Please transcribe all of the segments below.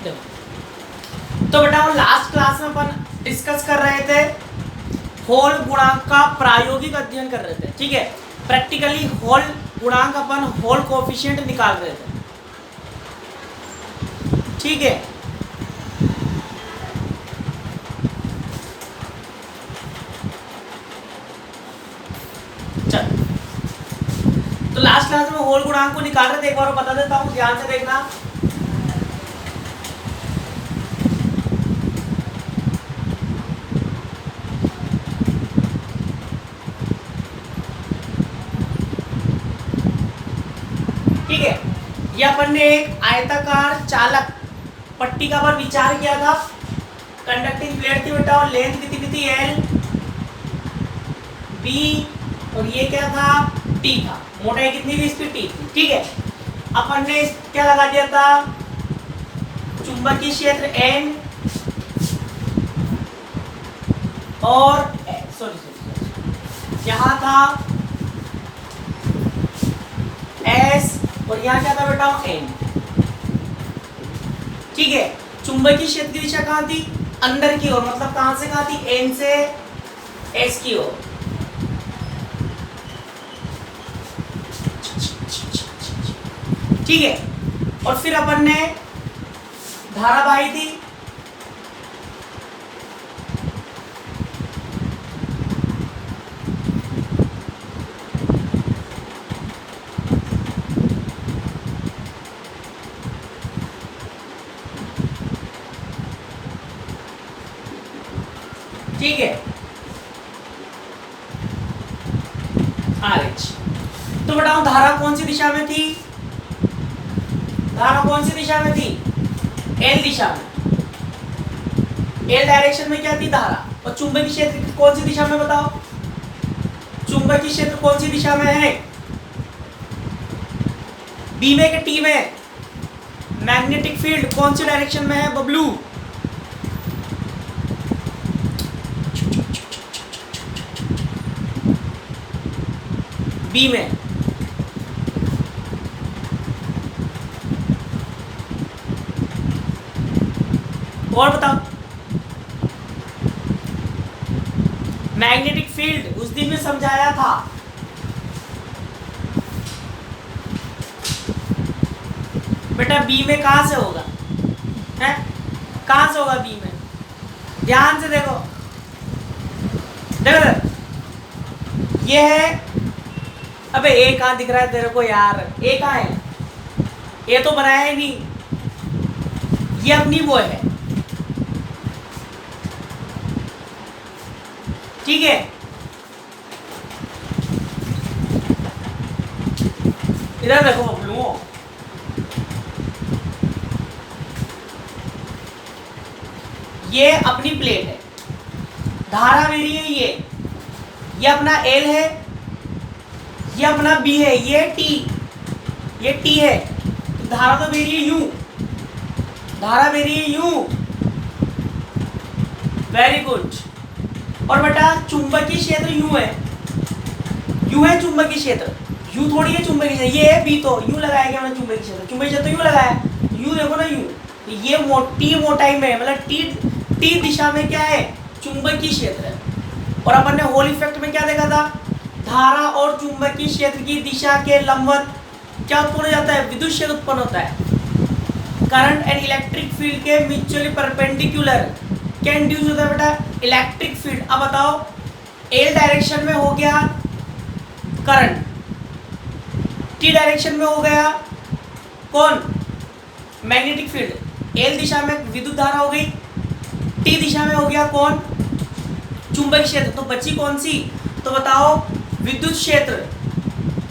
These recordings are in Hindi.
देखो तो बेटा लास्ट क्लास में अपन डिस्कस कर रहे थे होल गुणांक का प्रायोगिक अध्ययन कर रहे थे, ठीक है। प्रैक्टिकली होल गुणांक अपन होल कोएफिशिएंट निकाल रहे थे, ठीक है। चल तो लास्ट क्लास में होल गुणांक को निकाल रहे थे, एक बार बता देता हूं, ध्यान से देखना। ठीक है, ये अपन ने एक आयताकार चालक पट्टिका पर विचार किया था। कंडक्टिंग प्लेट थी बेटा और लेंथ कितनी थी एल बी और ये क्या था टी था। मोटाई कितनी थी इसकी टी थी, ठीक है। अपन ने क्या लगा दिया था चुंबकीय क्षेत्र एन और सॉरी यहाँ था एस और यहाँ क्या था बेटा एन, ठीक है। चुंबकीय क्षेत्र की दिशा कहाँ थी अंदर की ओर, मतलब कहाँ से कहाँ थी एन से एस की ओर, ठीक है। और फिर अपन ने धारा बहाई थी ठीक है RH। तो बताओ धारा कौन सी दिशा में थी, धारा कौन सी दिशा में थी L दिशा में, L डायरेक्शन में क्या थी धारा। और चुंबकीय क्षेत्र कौन सी दिशा में बताओ, चुंबकीय क्षेत्र कौन सी दिशा में है B में कि T में। मैग्नेटिक फील्ड कौन सी डायरेक्शन में है बबलू, B में। और बताओ मैग्नेटिक फील्ड उस दिन में समझाया था, बेटा बी में कहां से होगा, है कहां से होगा बी में, ध्यान से देखो देखो ये है। अबे ए कहां दिख रहा है तेरे को यार, ए कहां है, ए तो बनाया ही नहीं, ये अपनी वो है, ठीक है। इधर देखो बबलू, ये अपनी प्लेट है, धारा मेरी है ये अपना L है, ये अपना B है, ये T है। तो धारा तो मेरी है U, धारा मेरी है U, वेरी गुड। और बेटा चुंबकीय क्षेत्र U है, U है चुंबकीय क्षेत्र, U थोड़ी है चुंबकीय क्षेत्र, ये है B, तो U लगाया गया मैंने चुंबकीय क्षेत्र, चुंबकीय क्षेत्र U लगाया, U देखो ना U, ये मोटी मोटाई में मतलब T दिशा में क्या है चुंबकीय क्षेत्र है। और अपन ने होल इफेक्ट में क्या देखा था, धारा और चुंबकीय क्षेत्र की दिशा के लंबवत क्या उत्पन्न हो जाता है, विद्युत क्षेत्र उत्पन्न होता है। करंट एंड इलेक्ट्रिक फील्ड के म्यूचुअली परपेंडिकुलर क्या इंड्यूस होता है बेटा इलेक्ट्रिक फील्ड। अब बताओ L डायरेक्शन में हो गया करंट, T डायरेक्शन में हो गया कौन मैग्नेटिक फील्ड, L दिशा में विद्युत धारा हो गई, T दिशा में हो गया कौन चुंबकीय क्षेत्र। तो बची कौन सी, तो बताओ विद्युत क्षेत्र,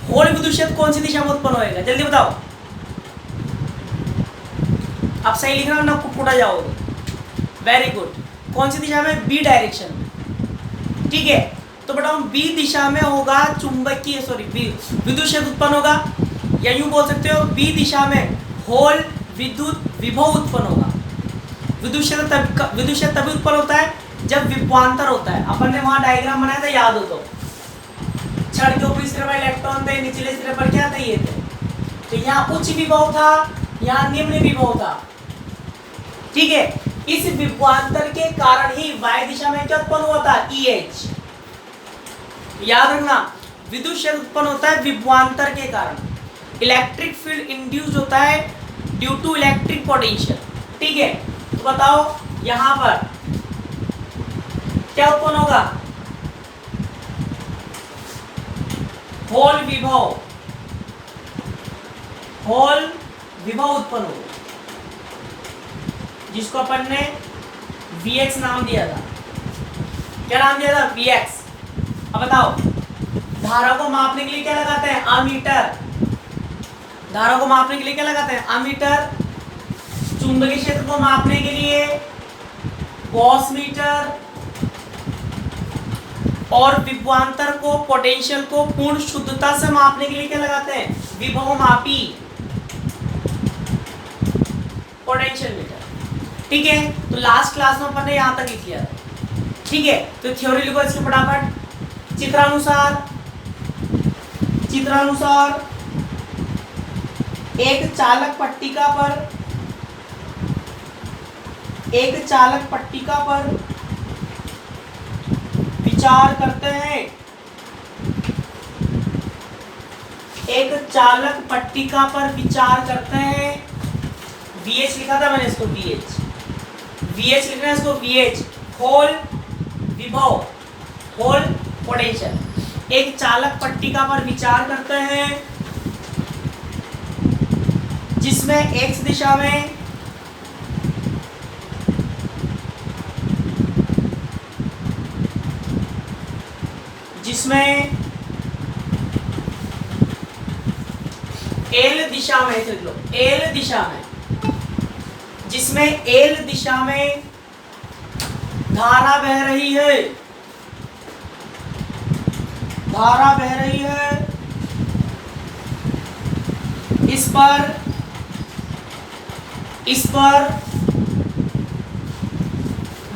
होल विद्युत क्षेत्र कौन सी दिशा में उत्पन्न होएगा, जल्दी बताओ। आप सही लिख रहे हो ना, फुटा जाओगे, वेरी गुड। कौन सी दिशा में, B डायरेक्शन में, ठीक है। तो बताओ B दिशा में होगा चुंबकीय विद्युत क्षेत्र उत्पन्न होगा, या यूं बोल सकते हो B दिशा में होल विद्युत विभव उत्पन्न होगा। विद्युत क्षेत्र तभी उत्पन्न होता है जब विभवांतर होता है। अपन ने वहां डायग्राम बनाया था, याद हो तो, छड़ के ऊपरी सिरे पर इलेक्ट्रॉन थे, निचले सिरे पर क्या थे ये थे। तो यहाँ उच्च विभव था, यहाँ निम्न विभव था, ठीक है, इस विभवांतर के कारण ही y दिशा में क्या उत्पन्न हुआ था, EH। याद रखना, विद्युत क्षेत्र उत्पन्न होता है विभवांतर के कारण। इलेक्ट्रिक फील्ड इंड्यूस्ड होता है ड्यू टू इलेक्ट्रिक पोटेंशियल। ठीक है, तो बताओ यहां पर क्या उत्पन्न होगा, होल विभव, होल विभव उत्पन्न होगा, जिसको अपन ने Vx नाम दिया था। क्या नाम दिया था, Vx। अब बताओ, धारा को मापने के लिए क्या लगाते हैं, अमीटर। धारा को मापने के लिए क्या लगाते हैं, अमीटर। चुंबकीय क्षेत्र को मापने के लिए गॉस मीटर, और विभवांतर को, पोटेंशियल को पूर्ण शुद्धता से मापने के लिए क्या लगाते हैं, विभव मापी, पोटेंशियल मीटर। ठीक है, तो लास्ट क्लास में अपन ने यहां तक लिख लिया था। ठीक है, तो थ्योरी लिखो इसके फटाफट। चित्रानुसार एक चालक पट्टिका पर विचार करते हैं। एक चालक पट्टिका पर विचार करते हैं। VH लिखा था मैंने इसको, VH लिखना है इसको, VH होल विभव, होल पोटेंशियल। एक चालक पट्टिका पर विचार करते हैं जिसमें x दिशा में L दिशा में, देख लो L दिशा में, जिसमें L दिशा में धारा बह रही है, इस पर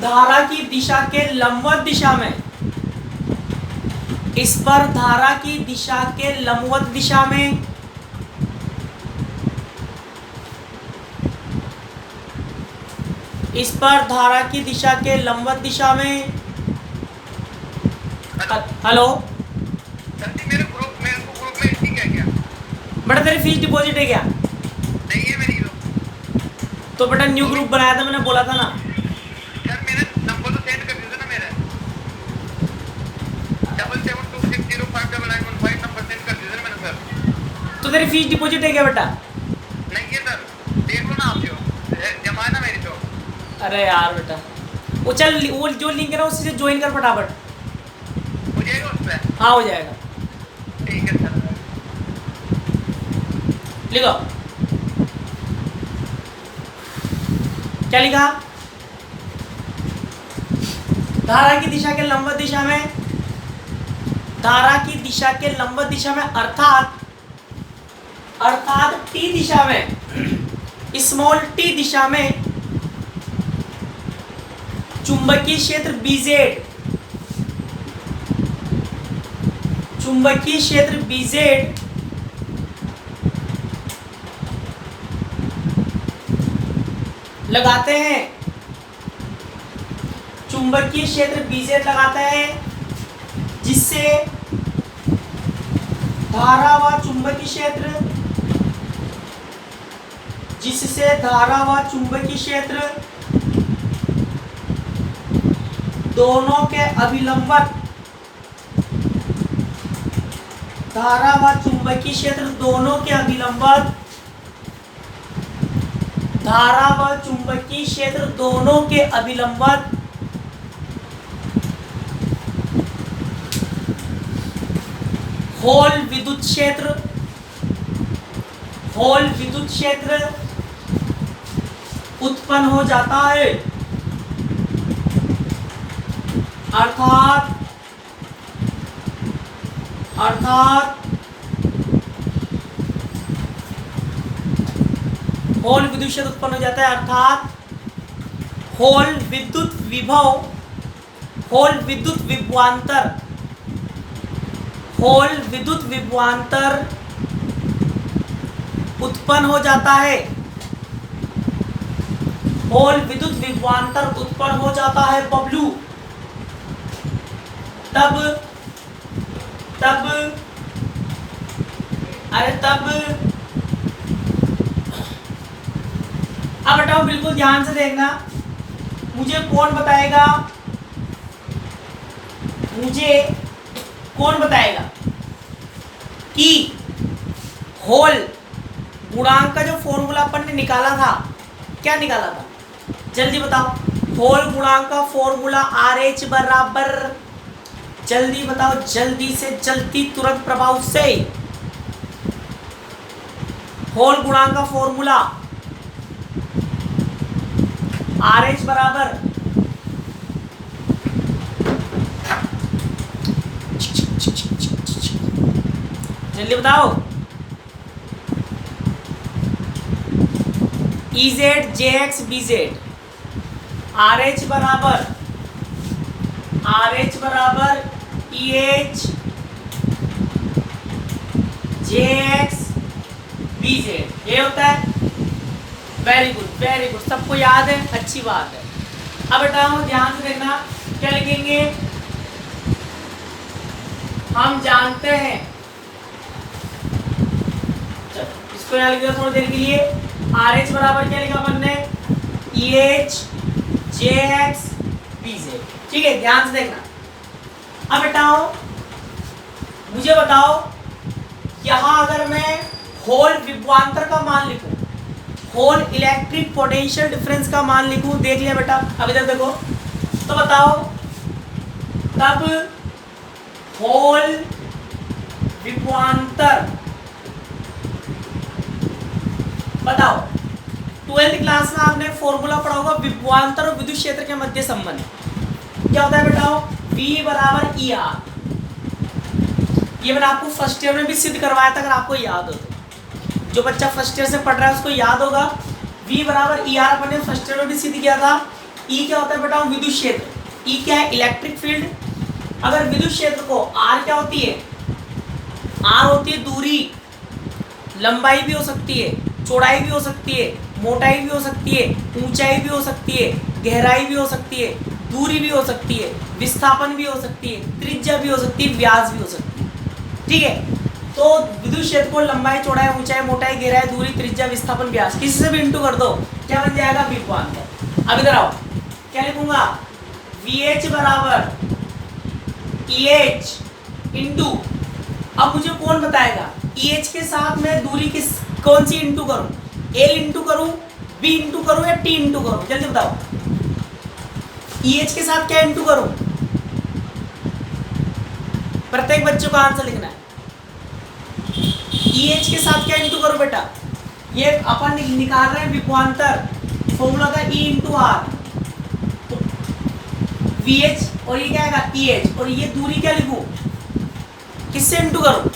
धारा की दिशा के लंबवत दिशा में, इस पर धारा की दिशा के लंबवत दिशा में इस पर धारा की दिशा के लंबवत दिशा में, हेलो सर जी, मेरे ग्रुप में ठीक है क्या? बेटा तेरी फीस डिपॉजिट है क्या? नहीं है मेरी तो बेटा न्यू ग्रुप बनाया था, मैंने बोला था ना। सर मेरा नंबर तो सेंड कर दीजिए ना, मेरा 7726059915 नंबर सेंड कर दीजिए ना मैंने सर। तो तेरी फीस डिपॉजिट है क्या बेटा? नहीं है सर, देख लो ना आप, जमा है ना मेरी तो। अरे यार बेटा, वो चल, वो जो लिंक है ना उसी से ज्वाइन कर फटाफट। हो जाएगा उस पर? हाँ हो जाएगा। ठीक है सर। लिखो, क्या लिखा, धारा की दिशा के लंबवत दिशा में, धारा की दिशा के लंबवत दिशा में अर्थात t दिशा में, स्मॉल t दिशा में चुंबकीय क्षेत्र BZ लगाते हैं, चुंबकीय क्षेत्र BZ लगाते हैं, जिससे धारा व चुंबकीय क्षेत्र दोनों के अभिलंबत, धारा व चुंबकीय क्षेत्र दोनों के अभिलंबत, धारा व चुंबकीय क्षेत्र दोनों के अभिलंबत होल विद्युत क्षेत्र उत्पन्न हो जाता है। अर्थात होल विद्युत क्षेत्र उत्पन्न हो जाता है, अर्थात होल विद्युत विभव, होल विद्युत विभवांतर उत्पन्न हो जाता है। होल विद्युत विभवांतर उत्पन्न हो जाता है बबलू, तब अब बताओ, बिल्कुल ध्यान से देखना, मुझे कौन बताएगा कि होल गुणांक का जो फॉर्मूला अपन ने निकाला था, क्या निकाला था, जल्दी बताओ। होल गुणांक का फॉर्मूला RH बराबर, जल्दी बताओ, जल्दी से जल्दी, तुरंत प्रभाव से। होल गुणांक का फॉर्मूला RH बराबर जल्दी बताओ, EZ JX BZ। RH बराबर EH JX BZ, ये होता है। वेरी गुड, सबको याद है, अच्छी बात है। अब बताओ, ध्यान से देखना, क्या लिखेंगे, हम जानते हैं, चलो इसको यहाँ लिख दो थोड़ी देर के लिए। RH बराबर क्या लिखा अपन ने, EH JX BZ, ठीक है, ध्यान से देखना। अब बताओ, मुझे बताओ, यहां अगर मैं होल विभवांतर का मान लिखूं, होल इलेक्ट्रिक पोटेंशियल डिफरेंस का मान लिखूं, देख लिया बेटा, अब इधर देखो, तो बताओ, तब होल विभवांतर, बताओ, 12th क्लास में आपने फॉर्मूला पढ़ा होगा विभवांतर और विद्युत क्षेत्र के मध्य संबंध, क्या होता है बेटाओ, V बराबर ER। ये मैंने आपको फर्स्ट ईयर में भी सिद्ध करवाया था, अगर आपको याद हो तो। जो बच्चा फर्स्ट ईयर से पढ़ रहा है उसको याद होगा, V बराबर ER अपन ने फर्स्ट ईयर में भी सिद्ध किया था। E क्या होता है बेटा, विद्युत क्षेत्र, E क्या है, इलेक्ट्रिक फील्ड। अगर विद्युत क्षेत्र को R क्या होती है, R होती है दूरी, लंबाई भी हो सकती है, चौड़ाई भी हो सकती है, मोटाई भी हो सकती है, ऊंचाई भी हो सकती है, गहराई भी हो सकती है, दूरी भी हो सकती है, विस्थापन भी हो सकती है, त्रिज्या भी हो सकती है, व्यास भी हो सकती है, ठीक है। तो विद्युत क्षेत्र को लंबाई, चौड़ाई, ऊंचाई, मोटाई, गहराई, दूरी, त्रिज्या, विस्थापन, व्यास, किसी से भी इंटू कर दो, क्या बन जाएगा, विभवांतर। अब इधर आओ, क्या लिखूंगा, VH बराबर EH इंटू, अब मुझे कौन बताएगा, EH के साथ मैं दूरी किस कौन सी इंटू करूं, L इंटू करूं, B इंटू करूं या T इंटू करूं, जल्दी बताओ। EH के साथ क्या इंटू करूं, प्रत्येक बच्चों का आंसर लिखना है। EH के साथ क्या इंटू करूं बेटा, ये अपन निकाल रहे हैं विभवांतर, फॉर्मूला था E इंटू R, तो VH और ये क्या आएगा EH, और ये दूरी क्या लिखूं, किससे इंटू करूं,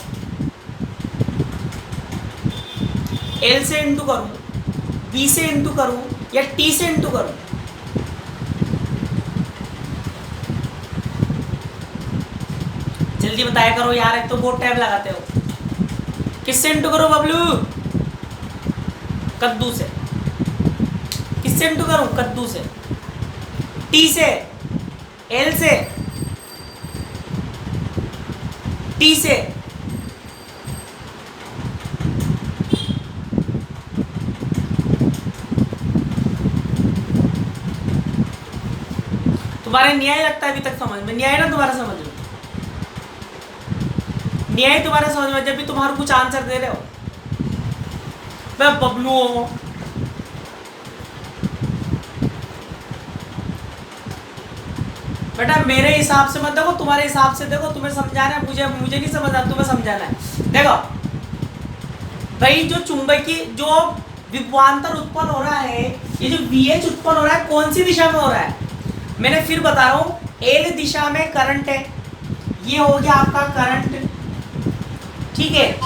L से इंटू करूं, B से इंटू करूं या T से इंटू करूं, जल्दी बताया करो यार, एक तो बहुत टाइम लगाते हो। किससे इंटू करो बबलू, कद्दू से। किससे इंटू करूं, कद्दू से। T से, L से, T से, तुम्हारे न्याय लगता है अभी तक समझ में, न्याय ना तुम्हारा समझ में, न्याय तुम्हारा समझ में, जब भी तुम्हारा कुछ आंसर दे रहे हो, मैं बबलू हूं, बेटा मेरे हिसाब से मत देखो, तुम्हारे हिसाब से देखो, तुम्हें समझाना है, मुझे नहीं समझना, तुम्हें समझाना है। देखो भाई, जो चुंबकीय जो विभवांतर उत्पन्न हो रहा है, ये जो VH उत्पन्न हो रहा है, कौन सी दिशा में हो रहा है, मैंने फिर बता रहा हूं, L दिशा में करंट है, ये हो गया आपका करंट, ठीक है,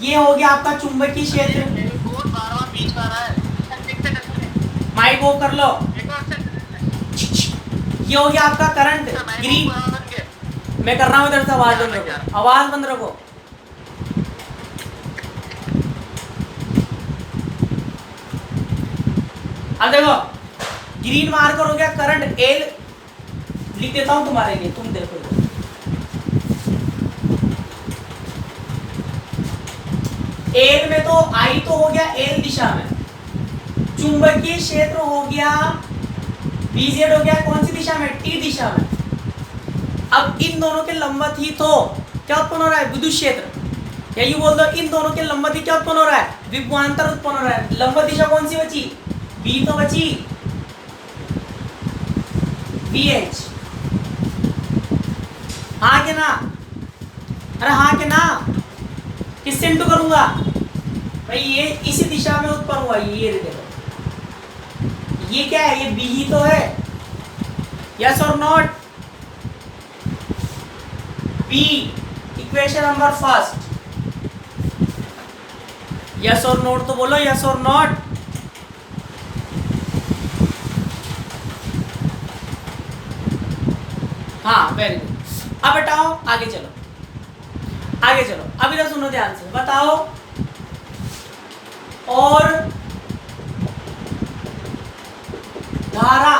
ये हो गया आपका चुंबकीय क्षेत्र। माइक ऑफ कर लो, ये हो गया आपका करंट, ग्रीन, मैं कर रहा हूं इधर से, आवाज बंद रखो, आवाज बंद रखो। अब देखो ग्रीन मार्कर हो गया करंट एल, लिख देता हूं तुम्हारे लिए, तुम देखो। एल में तो आई तो हो गया एल दिशा में, चुंबकीय क्षेत्र हो गया बीजेड हो गया कौन सी दिशा में, टी दिशा में। अब इन दोनों के लंबवत ही तो क्या उत्पन्न हो रहा है, विद्युत क्षेत्र, या यूं बोल दो इन दोनों के लंबवत ही क्या उत्पन्न हो रहा है, विभवांतर उत्पन्न हो रहा है। लंबवत दिशा कौन सी बची, बी तो बची, VH, हाँ के ना, अरे हाँ के ना, किससे इंटू करूंगा भाई, ये इसी दिशा में उत्पन्न हुआ, ये देखो ये क्या है, ये बी ही तो है, यस और not, B equation number first, yes और नॉट तो बोलो, यस और नॉट। हाँ वेरी गुड। अब बताओ आगे चलो, आगे चलो, अब इधर सुनो ध्यान से, बताओ और धारा,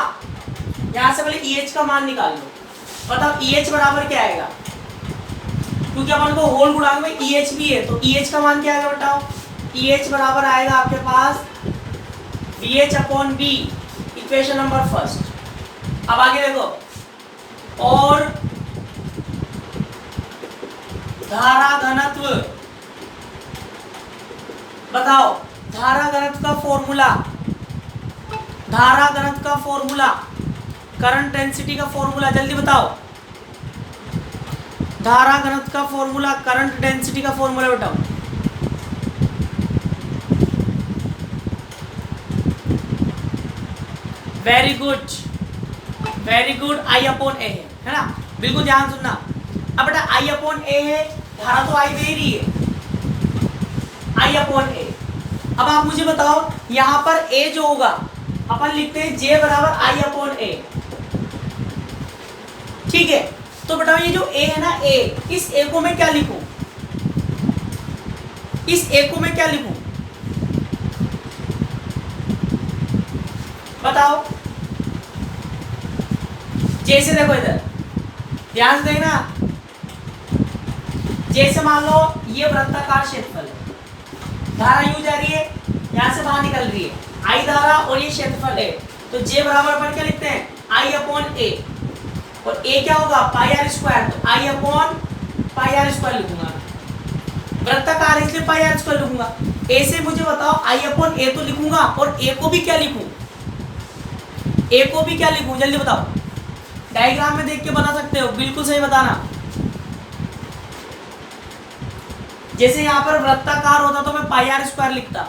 यहां से पहले EH का मान निकाल लो, बताओ EH बराबर क्या आएगा, क्योंकि अपन को होल गुणांक में EH भी है, तो EH का मान क्या आएगा बताओ, EH बराबर आएगा आपके पास VH upon B, equation number first. अब आगे देखो, और धारा घनत्व, बताओ धारा घनत्व का फॉर्मूला, धारा घनत्व का फॉर्मूला, करंट डेंसिटी का फॉर्मूला, जल्दी बताओ, धारा घनत्व का फॉर्मूला, करंट डेंसिटी का फॉर्मूला बताओ। Very good, very good, I upon A है ना, बिल्कुल ध्यान सुनना। अब बेटा I अपॉन ए है, धारा तो I दे रही है, I अपॉन ए। अब आप मुझे बताओ यहां पर A जो होगा अपन लिखते हैं J बराबर I अपॉन ए, ठीक है। तो बताओ ये जो A है ना, A, इस A को मैं क्या लिखूं, इस A को मैं क्या लिखूं बताओ। जैसे देखो इधर ध्यान से देखना, जैसे मान लो ये वृत्ताकार क्षेत्रफल है, धारा यूं जा रही है, यहां से बाहर निकल रही है, I धारा और ये क्षेत्रफल है, तो J बराबर अपन क्या लिखते हैं, I अपॉन ए, और A क्या होगा पाई आर स्क्वायर, तो I upon pi r square लिखूंगा, वृत्ताकार इसलिए पाई आर स्क्वायर लिखूंगा। A से मुझे बताओ I अपॉन ए तो लिखूंगा, और A को भी क्या लिखूं, A को भी क्या लिखूं, जल्दी बताओ, डायग्राम में देख के बना सकते हो, बिल्कुल सही बताना। जैसे यहाँ पर वृत्ताकार होता तो मैं पाई आर स्क्वायर लिखता,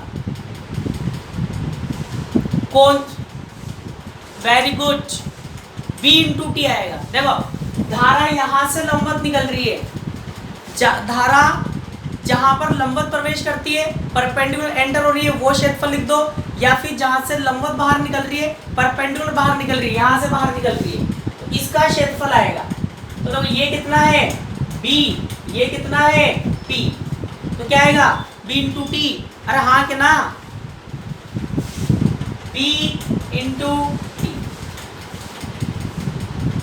कौन, very good, B into T आएगा। देखो धारा यहां से लंबवत निकल रही है, धारा जहां पर लंबवत प्रवेश करती है, परपेंडिकुलर एंटर हो रही है, वो क्षेत्रफल लिख दो, या फिर जहां से लंबवत बाहर निकल रही है, परपेंडिकुलर बाहर निकल रही है, यहां से बाहर निकल रही है, तो इसका क्षेत्रफल आएगा। तो देखो ये कितना है B, ये कितना है P, तो क्या आएगा B इंटू टी, अरे हाँ के ना, B इंटू टी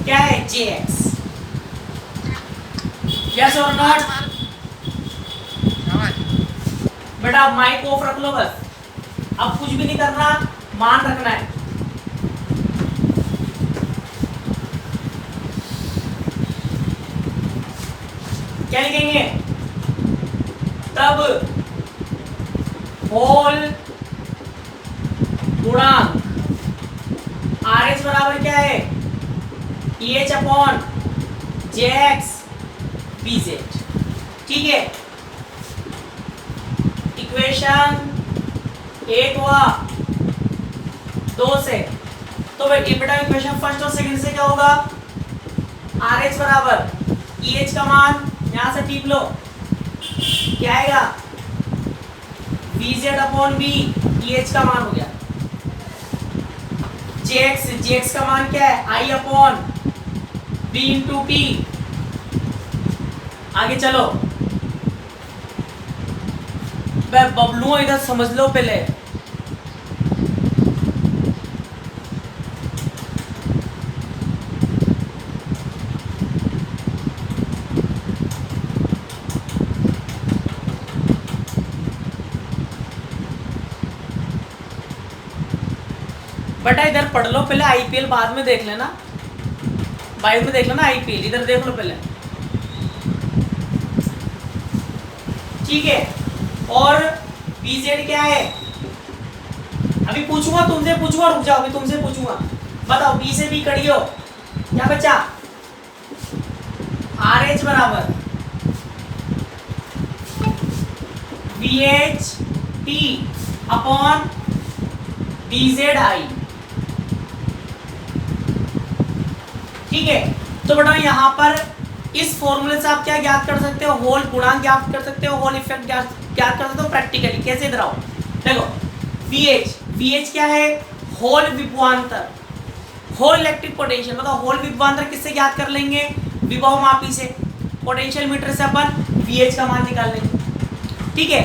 क्या है JX, यस और नॉट। बेटा माइक ऑफ रख लो बस, अब कुछ भी नहीं करना, मान रखना है। क्या लिखेंगे, तब होल गुणांक RH बराबर क्या है, EH अपॉन JX BZ, ठीक है। इक्वेशन 1 हुआ 2 से, तो बेटा इक्वेशन फर्स्ट और सेकंड से क्या होगा, RH बराबर EH का मान यहां से टीप लो, क्या आएगा VZ अपॉन B, EH का मान हो गया, JX का मान क्या है I upon B into T। आगे चलो, बबलू इधर समझ लो पहले, बेटा इधर पढ़ लो पहले, आईपीएल बाद में देख लेना, बाद में देख लेना आईपीएल, इधर देख लो पहले, ठीक है। और बीजेड क्या है, अभी पूछूंगा तुमसे, पूछूंगा, रुक जाओ, अभी तुमसे पूछूंगा, बताओ बी से बी करियो, क्या बचा, आर एच बराबर V H T upon D Z I, ठीक है। तो बेटा यहाँ पर इस फॉर्मूले से आप क्या ज्ञात कर सकते हो, होल गुणांक ज्ञात कर सकते हो, होल इफेक्ट ज्ञात कर सकते हो प्रैक्टिकली। कैसे, इधर आओ, देखो VH क्या है, होल विभवांतर, होल इलेक्ट्रिक पोटेंशियल, मतलब होल विभवांतर किससे ज्ञात कर लेंगे, विभव मापी से, पोटेंशियल मीटर से अपन VH का मान निकाल लेंगे, ठीक है।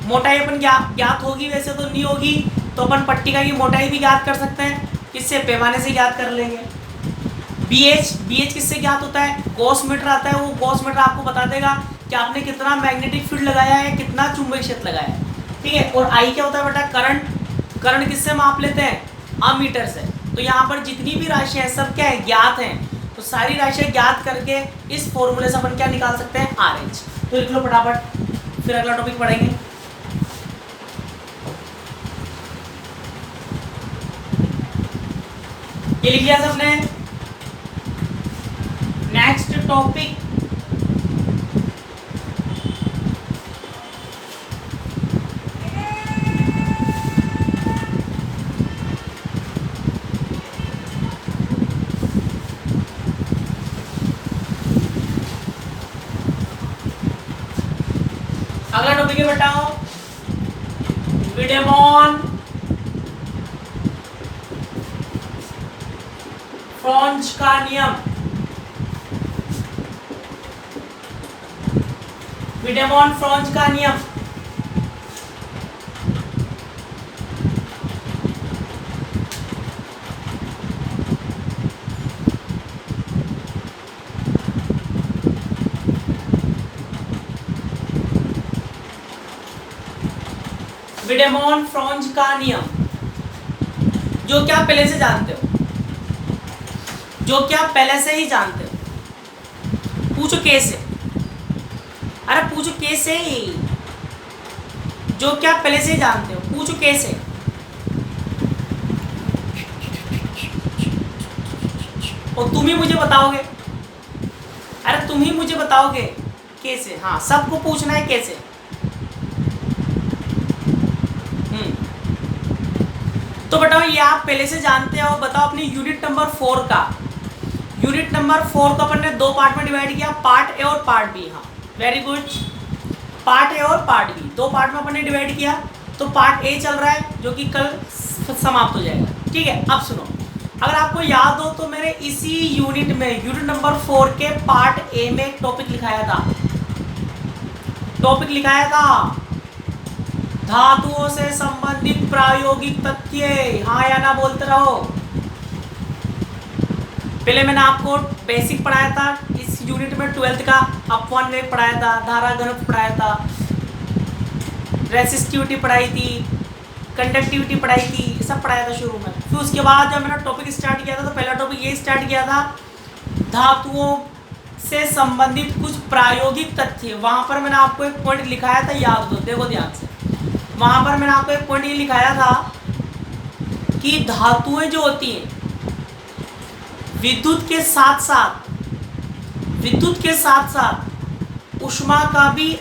मोटाई अपन ज्ञात होगी, वैसे तो नहीं होगी, तो अपन पट्टिका की मोटाई भी ज्ञात कर सकते हैं, किससे, पैमाने से ज्ञात कर लेंगे। BH किससे ज्ञात होता है, गॉस मीटर आता है, वो गॉस मीटर आपको बता देगा कि आपने कितना मैग्नेटिक फील्ड लगाया है, कितना चुंबकीय क्षेत्र लगाया है, ठीक है। और आई क्या होता है बेटा, करंट किससे माप लेते हैं, अमीटर से। तो यहाँ पर जितनी भी राशियाँ हैं सब क्या है, ज्ञात हैं, तो सारी राशियाँ ज्ञात करके इस फॉर्मूले से अपन क्या निकाल सकते हैं, RH। तो लिख लो फटाफट, फिर अगला टॉपिक पढ़ेंगे। ये लिख लिया सबने, नेक्स्ट टॉपिक अगला टॉपिक है बताओ, विडेमॉन फ्रॉन्च का नियम, विडेमॉन फ्रॉन्च का नियम, विडेमॉन फ्रॉन्च का नियम, जो क्या पहले से जानते हो, जो क्या पहले से ही जानते हो, पूछो कैसे, अरे पूछो कैसे, जो क्या पहले से ही जानते हो, पूछो कैसे, और तुम ही मुझे बताओगे, अरे तुम ही मुझे बताओगे कैसे, हाँ सबको पूछना है कैसे। तो बताओ ये आप पहले से जानते हो, बताओ अपनी यूनिट नंबर 4 का, यूनिट नंबर 4 को अपन ने दो पार्ट में डिवाइड किया, पार्ट ए और पार्ट बी, हाँ वेरी गुड, पार्ट ए और पार्ट बी, दो पार्ट में अपन ने डिवाइड किया। तो पार्ट ए चल रहा है जो कि कल समाप्त हो जाएगा, ठीक है। अब सुनो, अगर आपको याद हो तो मैंने इसी यूनिट में, यूनिट नंबर 4 के पार्ट ए में एक टॉपिक लिखाया था, धातुओं से संबंधित प्रायोगिक तथ्य, हाँ या ना बोलते रहो। पहले मैंने आपको बेसिक पढ़ाया था, इस यूनिट में 12th का अपवन वेग पढ़ाया था, धारा घनत्व पढ़ाया था, रेसिस्टिविटी पढ़ाई थी, कंडक्टिविटी पढ़ाई थी, ये सब पढ़ाया था शुरू में। फिर उसके बाद जब मैंने टॉपिक स्टार्ट किया था तो पहला टॉपिक ये स्टार्ट किया था, धातुओं से संबंधित कुछ प्रायोगिक तथ्य। वहां पर मैंने आपको एक पॉइंट लिखाया था, याद दो, देखो ध्यान से, वहां पर मैंने आपको एक पॉइंट ये लिखाया था कि धातुएं जो होती हैं विद्युत के साथ साथ ऊष्मा का भी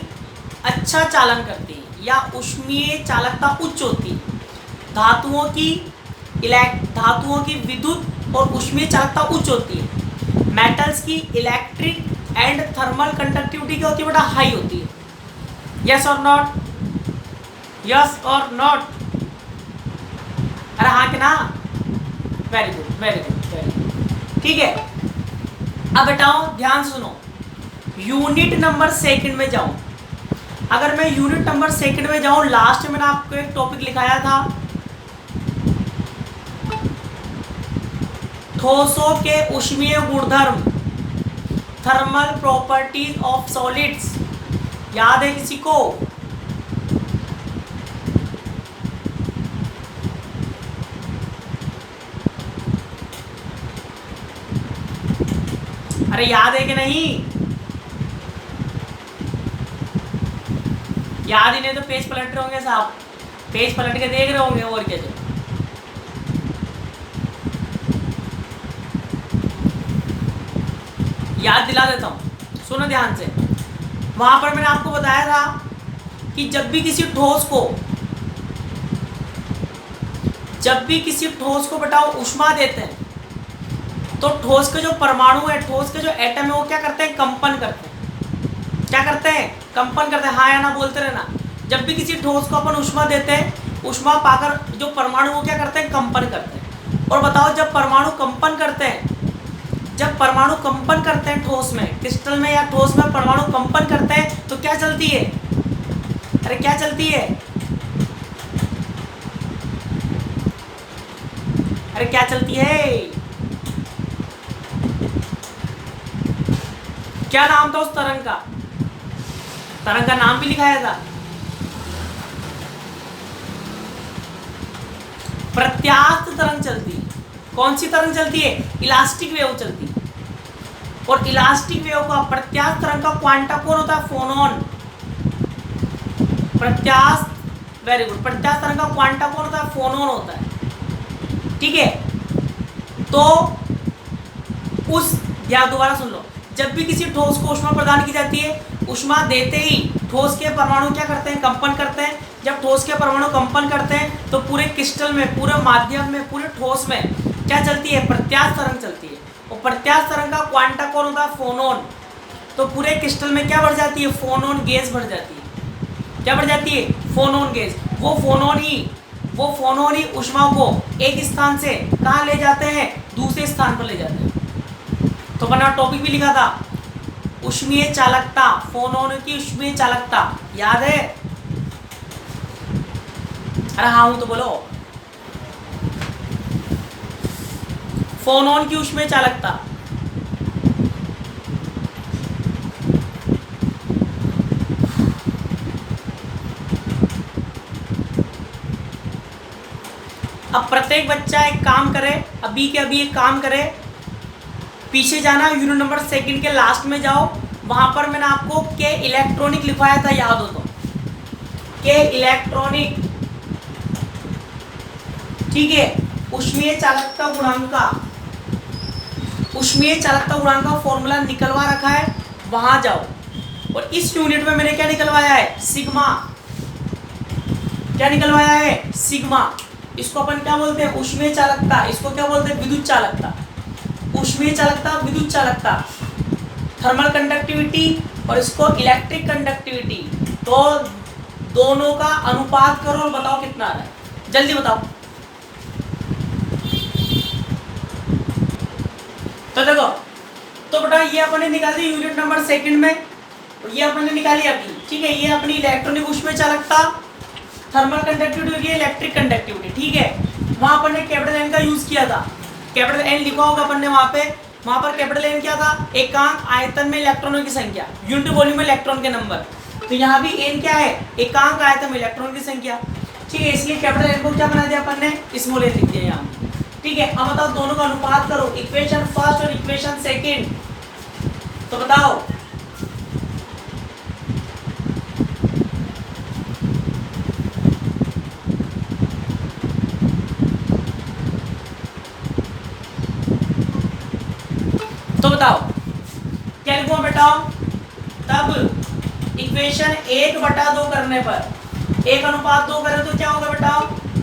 अच्छा चालन करती है, या ऊष्मीय चालकता उच्च होती है। धातुओं की विद्युत और ऊष्मीय चालकता उच्च होती है। मेटल्स की इलेक्ट्रिक एंड थर्मल कंडक्टिविटी क्या होती है बेटा, हाई होती है। यस और नॉट, यस और नॉट, अरे हाँ कि ना, very good very good very good, ठीक है। अब बताओ, ध्यान सुनो, यूनिट नंबर 2 में जाऊं, अगर मैं यूनिट नंबर 2 में जाऊं, लास्ट में मैंने आपको एक टॉपिक लिखाया था, ठोसों के ऊष्मीय गुणधर्म, थर्मल प्रॉपर्टीज ऑफ सॉलिड्स, याद है किसी को? अरे याद है कि नहीं? याद ही नहीं तो पेज पलट रहे होंगे साहब, पेज पलट के देख रहे होंगे और क्या। जो याद दिला देता हूँ, सुनो ध्यान से। वहां पर मैंने आपको बताया था कि जब भी किसी ठोस को बेटा ऊष्मा देते हैं तो ठोस के जो परमाणु है, ठोस के जो एटम है, वो क्या करते हैं? कंपन करते हैं। क्या करते हैं? कंपन करते हैं। हाँ या ना बोलते रहना। जब भी किसी ठोस को अपन ऊष्मा देते हैं, ऊष्मा पाकर जो परमाणु वो क्या करते हैं? कंपन करते हैं। और बताओ, जब परमाणु कंपन करते हैं ठोस में, क्रिस्टल में या ठोस में परमाणु कंपन करते हैं तो क्या चलती है? अरे क्या चलती है? अरे क्या चलती है? क्या नाम था उस तरंग का? तरंग का नाम भी लिखाया था, प्रत्यास्थ तरंग चलती है। कौन सी तरंग चलती है? इलास्टिक वेव चलती है। और इलास्टिक वेव का, प्रत्यास्थ तरंग का क्वांटा कौन होता है? फोनॉन। प्रत्यास्थ, वेरी गुड, प्रत्यास्थ तरंग का क्वांटा कौन होता है? फोनॉन होता है। ठीक है, तो उस, या दोबारा सुन लो, जब भी किसी ठोस को ऊष्मा प्रदान की जाती है, ऊष्मा देते ही ठोस के परमाणु क्या करते हैं? कंपन करते हैं। जब ठोस के परमाणु कंपन करते हैं तो पूरे क्रिस्टल में, पूरे माध्यम में, पूरे ठोस में क्या चलती है? प्रत्यास्थ तरंग चलती है। और प्रत्यास्थ तरंग का क्वांटा कौन होता है? फोनॉन। तो पूरे क्रिस्टल में क्या बढ़ जाती है? फोनॉन गैस बढ़ जाती है। क्या बढ़ जाती है? फोनॉन गैस। वो फोनॉन ही ऊष्मा को एक स्थान से कहाँ ले जाते हैं? दूसरे स्थान पर ले जाते हैं। तो अपना टॉपिक भी लिखा था, ऊष्मीय चालकता, फोनॉन की ऊष्मीय चालकता, याद है? अरे हाँ हूं तो बोलो। फोनॉन की ऊष्मीय चालकता, अब प्रत्येक बच्चा एक काम करे, अभी के अभी एक काम करे, पीछे जाना, यूनिट नंबर सेकंड के लास्ट में जाओ। वहां पर मैंने आपको के इलेक्ट्रॉनिक लिखवाया था, याद हो तो? के इलेक्ट्रॉनिक, ठीक है, ऊष्मीय चालकता गुणांक का फॉर्मूला निकलवा रखा है, वहां जाओ। और इस यूनिट में मैंने क्या निकलवाया है? सिग्मा। क्या निकलवाया है? सिग्मा। इसको अपन क्या बोलते हैं? ऊष्मीय चालकता। इसको क्या बोलते हैं? विद्युत चालकता। ऊष्मीय चालकता, विद्युत चालकता, थर्मल कंडक्टिविटी, और इसको इलेक्ट्रिक कंडक्टिविटी। तो दोनों का अनुपात करो और बताओ कितना आ रहा है, जल्दी बताओ। तो देखो, तो बेटा ये अपने निकाली यूनिट नंबर सेकंड में, ये अपने निकाली अभी, ठीक है। ये अपनी इलेक्ट्रॉनिक ऊष्मीय चालकता, थर्मल कंडक्टिविटी, इलेक्ट्रिक कंडक्टिविटी, ठीक है। वहां अपन ने कैपिटल एन का यूज किया था, कैपिटल एन लिखा होगा अपन ने वहां पे। वहां पर कैपिटल एन क्या था? एकांक आयतन में इलेक्ट्रॉनों की संख्या, यूनिट वॉल्यूम में इलेक्ट्रॉन के नंबर। तो यहाँ भी एन क्या है? एकांक आयतन में इलेक्ट्रॉन की संख्या, ठीक है। इसलिए कैपिटल एन को क्या बना दिया अपन ने? स्मॉल एन लिख दिया यहाँ, ठीक है। अब बताओ दोनों का अनुपात करो, इक्वेशन फर्स्ट और इक्वेशन सेकंड। तो बताओ, क्या लिखूं बेटा? तब इक्वेशन 1/2 करने पर, 1:2 करें तो क्या होगा बेटा?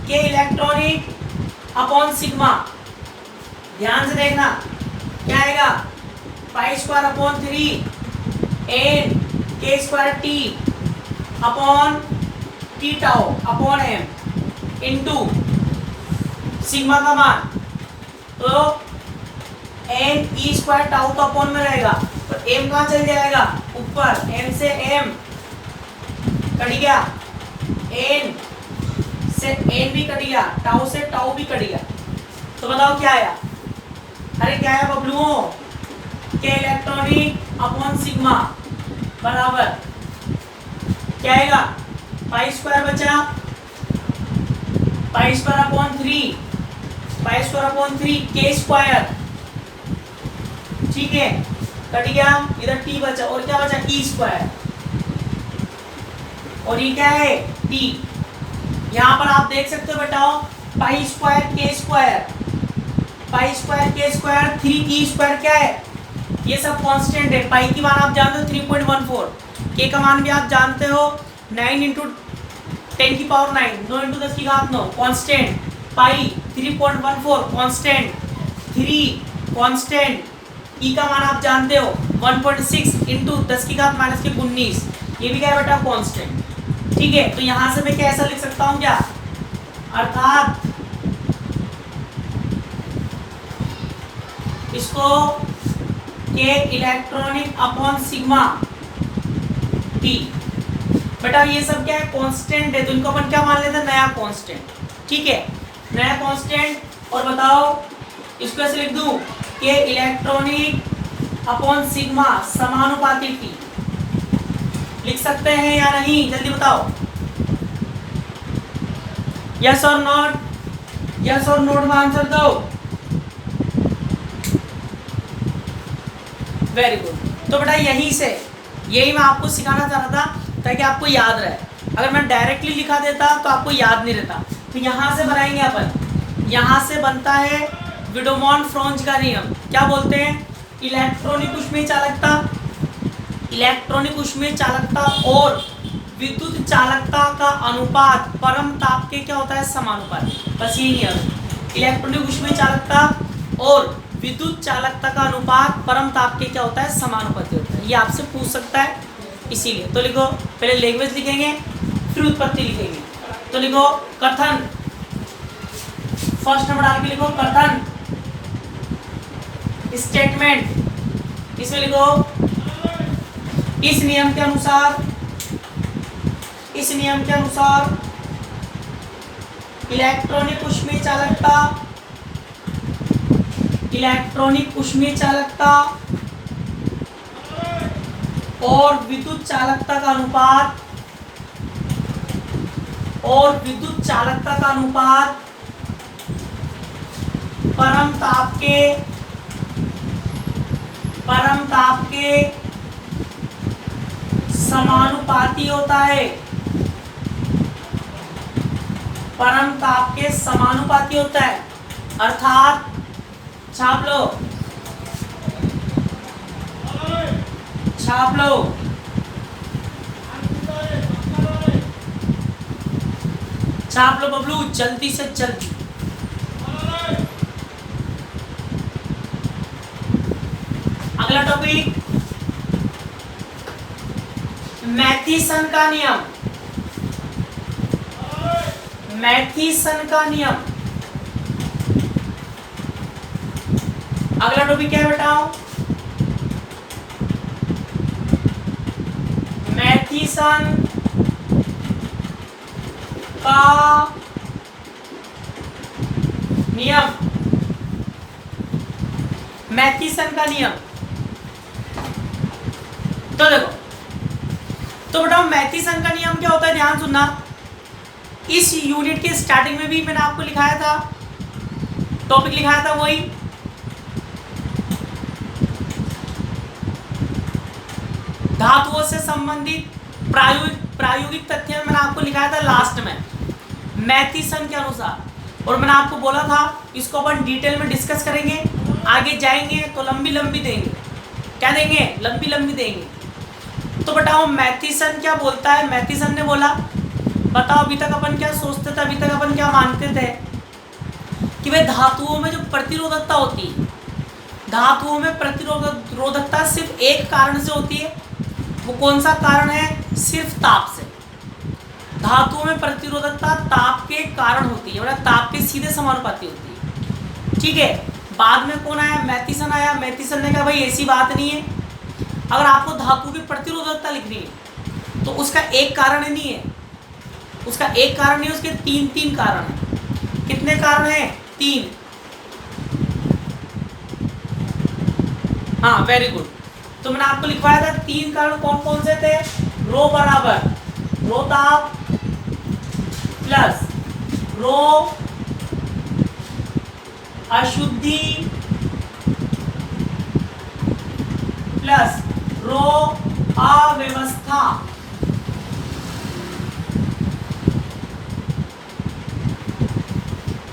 के इलेक्ट्रॉनिक अपॉन सिग्मा। ध्यान से देखना, क्या आएगा? पाई स्क्वायर अपॉन 3 एन के square T upon T tau upon M into sigma का मान। तो एन ई स्क्वायर टाउ तो अपॉन में रहेगा, तो एम कहाँ चल जाएगा? ऊपर। एम से एम कट गया, एन से एन भी कट गया, टाउ से टाउ भी कट गया। तो बताओ क्या आया? अरे क्या है बबलुओं? के इलेक्ट्रॉनिक अपॉन सिग्मा बराबर क्या आएगा? पाई स्क्वायर बचा, पाई स्क्वायर अपॉन 3, पाई स्क्वायर अपॉन 3 के स्क्वायर, ठीक है। कट गया, इधर टी बचा और क्या बचा ई स्क्वायर, और ये क्या है टी। यहाँ पर आप देख सकते हो बेटाओ पाई स्क्वायर के स्क्वायर, पाई स्क्वायर के स्क्वायर 3 स्क्वायर क्या है, ये सब कांस्टेंट है। पाई की मान आप जानते हो 3.14, के का मान भी आप जानते हो 9 इंटू 10 की पावर 9, 9 इंटू 10 की घात 9 कांस्टेंट, पाई 3.14 कांस्टेंट, 3 कांस्टेंट, ई का मान आप जानते हो 1.6 इंटू 10 की घात माइनस के 19, ये भी क्या है बेटा कांस्टेंट। ठीक है, तो यहाँ से मैं क्या ऐसा लिख सकता हूँ क्या, अर्थात इसको के इलेक्ट्रॉनिक अपॉन सिग्मा टी। बेटा ये सब क्या है कांस्टेंट है, तो इनको अपन क्या मान लेते हैं नया कांस्टेंट। ठीक है, नया कांस्टेंट। और बताओ इसको ऐसे लिख दूं के इलेक्ट्रॉनिक अपॉन सिग्मा समानुपाती टी, लिख सकते हैं या नहीं, जल्दी बताओ, यस और नॉट, यस और नोट में आंसर दो। Very good. तो बेटा यही मैं आपको सिखाना चाह रहा था ताकि आपको याद रहे। अगर मैं डायरेक्टली लिखा देता तो आपको याद नहीं रहता। तो यहाँ से बनाएंगे अपन, यहाँ से बनता है विडोमॉन-फ्रोंज का नियम। क्या बोलते हैं, इलेक्ट्रॉनिक ऊष्मीय चालकता, इलेक्ट्रॉनिक ऊष्मीय चालकता और विद्युत चालकता का अनुपात परम ताप के क्या होता है समानुपाती। बस यही नियम, इलेक्ट्रॉनिक ऊष्मीय चालकता और विद्युत चालकता का अनुपात परम ताप के क्या होता है समानुपाती होता है। ये आपसे पूछ सकता है, इसीलिए तो लिखो, पहले लैंग्वेज लिखेंगे फिर उत्पत्ति लिखेंगे। तो लिखो कथन, फर्स्ट नंबर डाल के लिखो कथन, स्टेटमेंट, इसमें लिखो इस नियम के अनुसार, इस नियम के अनुसार इलेक्ट्रॉनिक ऊष्मीय चालकता, इलेक्ट्रॉनिक ऊष्मीय चालकता और विद्युत चालकता का अनुपात, और विद्युत चालकता का अनुपात परम ताप के समानुपाती होता है, परम ताप के समानुपाती होता है। अर्थात छाप लो, छाप लो, छाप लो बबलू, जल्दी से जल्दी। अगला टॉपिक मैथीसन का नियम, मैथीसन का नियम। अगला टॉपिक क्या है बताओ, मैथीसन का नियम, मैथीसन का नियम। तो देखो, तो बताओ मैथीसन का नियम क्या होता है, ध्यान सुनना। इस यूनिट के स्टार्टिंग में भी मैंने आपको लिखाया था, टॉपिक लिखाया था वही, धातुओं से संबंधित प्रायोगिक तथ्य मैंने आपको लिखाया था लास्ट में मैथीसन के अनुसार। और मैंने आपको बोला था इसको अपन डिटेल में डिस्कस करेंगे, आगे जाएंगे तो लंबी लंबी देंगे। क्या देंगे, लंबी लंबी देंगे। तो बताओ मैथीसन क्या बोलता है। मैथीसन ने बोला, बताओ अभी तक अपन क्या सोचते थे, अभी तक अपन क्या मानते थे कि भाई धातुओं में जो प्रतिरोधकता होती है, धातुओं में प्रतिरोधकता सिर्फ एक कारण से होती है। वो कौन सा कारण है, सिर्फ ताप से। धातुओं में प्रतिरोधकता ताप के कारण होती है, मतलब ताप के सीधे समानुपाती होती है। ठीक है, बाद में कौन आया, मैथीसन आया। मैथीसन ने कहा भाई ऐसी बात नहीं है, अगर आपको धातु की प्रतिरोधकता लिखनी है तो उसका एक कारण ही नहीं है, उसका एक कारण नहीं है, उसके तीन कारण है। कितने कारण हैं, 3। हाँ वेरी गुड। तो मैंने आपको लिखवाया था 3 कारण कौन कौन से थे, रो बराबर रो ताप प्लस रो अशुद्धि प्लस रो अव्यवस्था।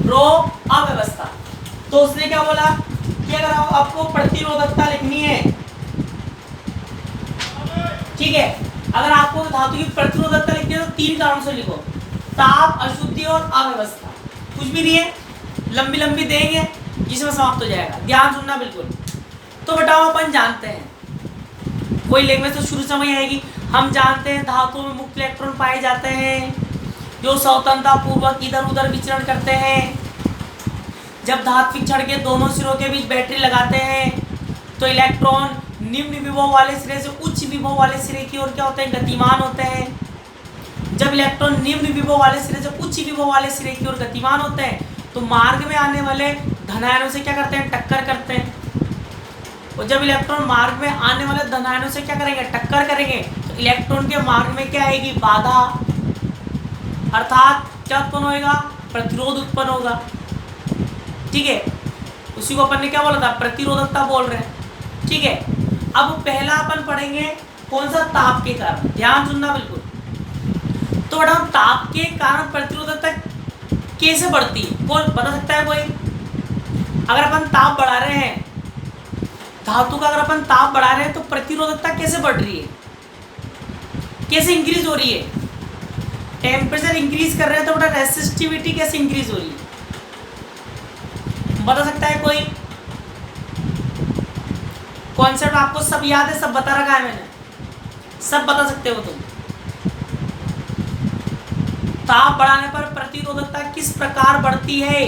रो अव्यवस्था। तो उसने क्या बोला कि अगर आपको प्रतिरोधकता लिखनी है, ठीक है, अगर आपको धातु की प्रतिरोधकता लिखनी है तो 3 कारणों से लिखो, ताप, अशुद्धि और अव्यवस्था। कुछ भी नहीं है, लंबी लंबी देंगे जिसमें समाप्त हो जाएगा। ध्यान सुनना बिल्कुल। तो बताओ, अपन जानते हैं, कोई लैंग्वेज तो शुरू समझ आएगी। हम जानते हैं धातुओं में मुक्त इलेक्ट्रॉन पाए जाते हैं जो स्वतंत्रता पूर्वक इधर उधर विचरण करते हैं। जब धात्विक छड़ के दोनों सिरों के बीच बैटरी लगाते हैं तो इलेक्ट्रॉन निम्न विभव वाले सिरे से उच्च विभव वाले सिरे की ओर क्या होते हैं, गतिमान होते हैं। जब इलेक्ट्रॉन निम्न विभव वाले सिरे से उच्च विभव वाले सिरे की ओर गतिमान होते हैं तो मार्ग में आने वाले धनायनों से क्या करते हैं, टक्कर करते हैं। और जब इलेक्ट्रॉन मार्ग में आने वाले धनायनों से क्या करेंगे, टक्कर करेंगे, तो इलेक्ट्रॉन के मार्ग में क्या आएगी, बाधा, अर्थात क्या उत्पन्न होगा, प्रतिरोध उत्पन्न होगा। ठीक है, उसी को अपन ने क्या बोला था, प्रतिरोधकता बोल रहे हैं। ठीक है, अब पहला अपन पढ़ेंगे कौन सा, ताप के कारण। ध्यान सुनना बिल्कुल। तो बेटा ताप के कारण प्रतिरोधकता कैसे बढ़ती है, कौन बता सकता है कोई? अगर अपन ताप बढ़ा रहे हैं धातु का, अगर अपन ताप बढ़ा रहे हैं तो प्रतिरोधकता कैसे बढ़ रही है, कैसे इंक्रीज हो रही है? टेम्परेचर इंक्रीज कर रहे हैं तो बेटा रेसिस्टिविटी कैसे इंक्रीज हो रही है, बता सकता है कोई? कॉन्सेप्ट आपको सब याद है, सब बता रखा है मैंने, सब बता सकते हो तुम। ताप बढ़ाने पर प्रतिरोधकता किस प्रकार बढ़ती है?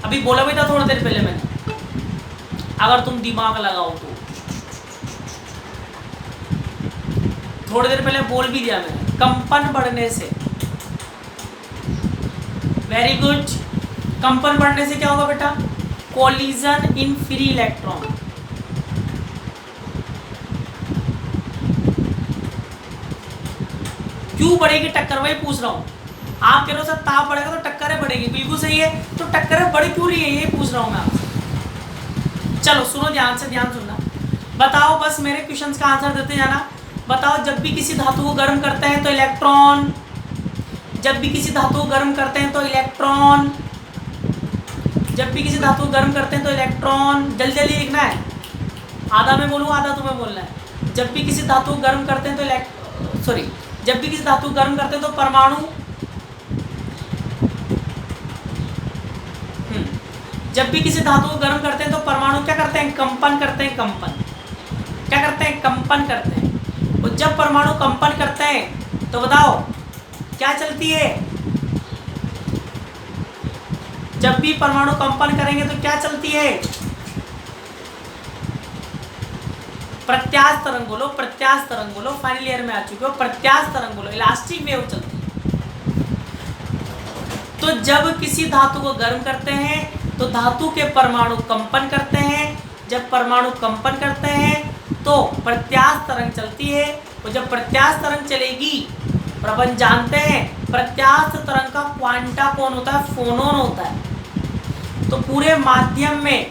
अभी बोला भी था थोड़ी देर पहले मैंने, अगर तुम दिमाग लगाओ तो। थोड़ी देर पहले बोल भी दिया मैंने, कंपन बढ़ने से। Very good. कंपन बढ़ने से क्या होगा बेटा, कोलिजन इन फ्री इलेक्ट्रॉन। क्यों बढ़ेगी टक्कर, वही पूछ रहा हूं। आप कह रहे हो सर ताप बढ़ेगा तो टक्करें बढ़ेगी, बिल्कुल सही है। तो टक्करें बढ़ क्यों रही है, ये पूछ रहा हूं मैं आपसे। चलो सुनो ध्यान से, ध्यान सुनना। बताओ, बस मेरे क्वेश्चंस का आंसर देते जाना। बताओ, जब भी किसी धातु को गर्म करते हैं तो इलेक्ट्रॉन, जब भी किसी धातु को गर्म करते हैं तो इलेक्ट्रॉन, जब भी किसी धातु को गर्म करते हैं तो इलेक्ट्रॉन, जल्दी जल्दी लिखना है, आधा मैं बोलूँ आधा तुम्हें बोलना है। जब भी किसी धातु को गर्म करते हैं तो सॉरी, जब भी किसी धातु को गर्म करते हैं तो परमाणु, जब भी किसी धातु को गर्म करते हैं तो परमाणु क्या करते हैं, कंपन करते हैं। कंपन क्या करते हैं, कंपन करते हैं। और जब परमाणु कंपन करते हैं तो बताओ क्या चलती है? जब भी परमाणु कंपन करेंगे तो क्या चलती है? प्रत्यास्थ तरंग बोलो, प्रत्यास्थ तरंग बोलो, फाइनल ईयर में आ चुके हो, प्रत्यास्थ तरंग बोलो, इलास्टिक वेव चलती है। तो जब किसी धातु को गर्म करते हैं तो धातु के परमाणु कंपन करते हैं। जब परमाणु कंपन करते हैं तो प्रत्यास्थ तरंग चलती है। और जब प्रत्यास्थ तरंग चलेगी, और अपन जानते हैं प्रत्यास्थ तरंग का क्वांटा कौन होता है, फोनोन होता है। तो पूरे माध्यम में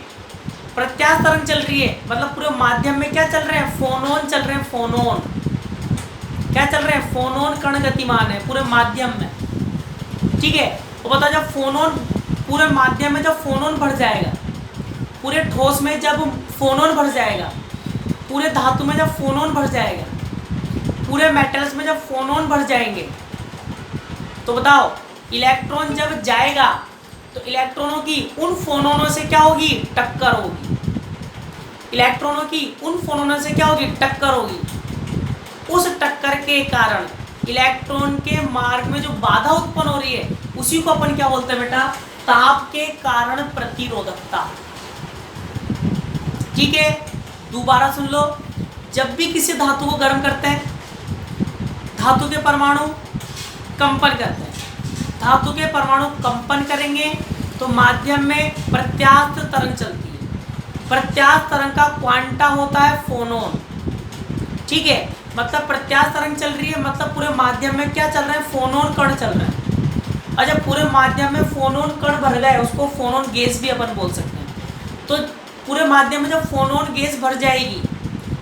प्रत्यास्थ तरंग चल रही है, मतलब पूरे माध्यम में क्या चल रहे हैं, फोनोन चल रहे हैं। फोनोन क्या चल रहे हैं, फोनोन कण गतिमान है पूरे माध्यम में। ठीक है, तो बताओ जब फोनोन पूरे माध्यम में, जब फोनोन बढ़ जाएगा, पूरे ठोस में जब फोनोन बढ़ जाएगा, पूरे धातु में जब फोनोन बढ़ जाएगा, पूरे मेटल्स में जब फोनोन बढ़ जाएंगे, तो बताओ इलेक्ट्रॉन जब जाएगा तो इलेक्ट्रॉनों की उन फोनोनों से क्या होगी, टक्कर होगी। इलेक्ट्रॉनों की उन फोनोनों से क्या होगी, टक्कर होगी। उस टक्कर के कारण इलेक्ट्रॉन के मार्ग में जो बाधा उत्पन्न हो रही है उसी को अपन क्या बोलते हैं बेटा, ताप के कारण प्रतिरोधकता। ठीक है, दोबारा सुन लो। जब भी किसी धातु को गर्म करते हैं, धातु के परमाणु कंपन करते हैं। धातु के परमाणु कंपन करेंगे तो माध्यम में प्रत्यास्थ तरंग चलती है। प्रत्यास्थ तरंग का क्वांटा होता है फोनोन। ठीक है, मतलब प्रत्यास्थ तरंग चल रही है, मतलब पूरे माध्यम में क्या चल रहा है, फोनोन कण चल रहा है। और जब पूरे माध्यम में फोनोन कण भर गए, उसको फोनोन गैस भी अपन बोल सकते हैं। तो पूरे माध्यम में जब फोनोन गैस भर जाएगी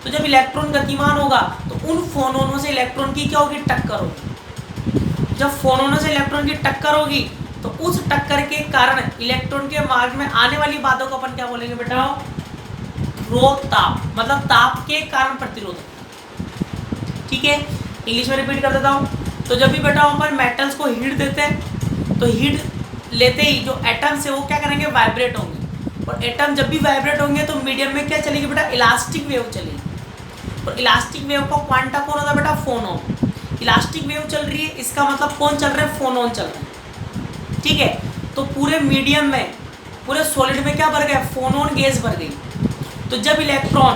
तो जब इलेक्ट्रॉन गतिमान होगा तो उन फोनोनों से इलेक्ट्रॉन की क्या होगी, टक्कर होगी। जब फोनोनों से इलेक्ट्रॉन की टक्कर होगी तो उस टक्कर के कारण इलेक्ट्रॉन के मार्ग में आने वाली बातों को अपन क्या बोलेंगे बेटा, रो ताप, मतलब ताप के कारण प्रतिरोध। ठीक है, इंग्लिश में रिपीट कर देता हूँ। तो जब भी बेटा हम मेटल्स को हीट देते हैं तो हीट लेते ही जो एटम्स है वो क्या करेंगे, वाइब्रेट होंगे। और एटम जब भी वाइब्रेट होंगे तो मीडियम में क्या चलेगी बेटा, इलास्टिक वेव चलेगी। और इलास्टिक वेव का क्वांटा कौन होता है बेटा, फोनोन। इलास्टिक वेव चल रही है, इसका मतलब कौन चल रहा है, फोनोन चल रहा है। ठीक है, तो पूरे मीडियम में, पूरे सॉलिड में क्या भर गया, फोनोन गैस भर गई। तो जब इलेक्ट्रॉन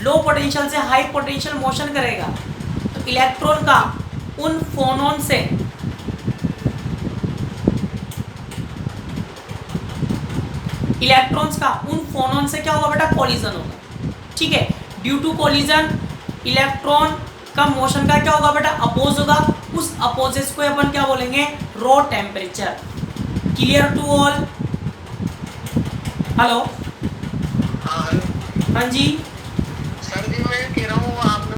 लो पोटेंशियल से हाई पोटेंशियल मोशन करेगा तो इलेक्ट्रॉन का उन फोनोन से क्या होगा बेटा, कोलिजन होगा। ठीक है, ड्यू टू कोलिजन इलेक्ट्रॉन का मोशन का क्या होगा बेटा, अपोज होगा। उस अपोजेस को अपन क्या बोलेंगे, rho temperature. Clear to all? Hello, हाँ हाँ जी। सर जी, मैं कह रहा हूँ आप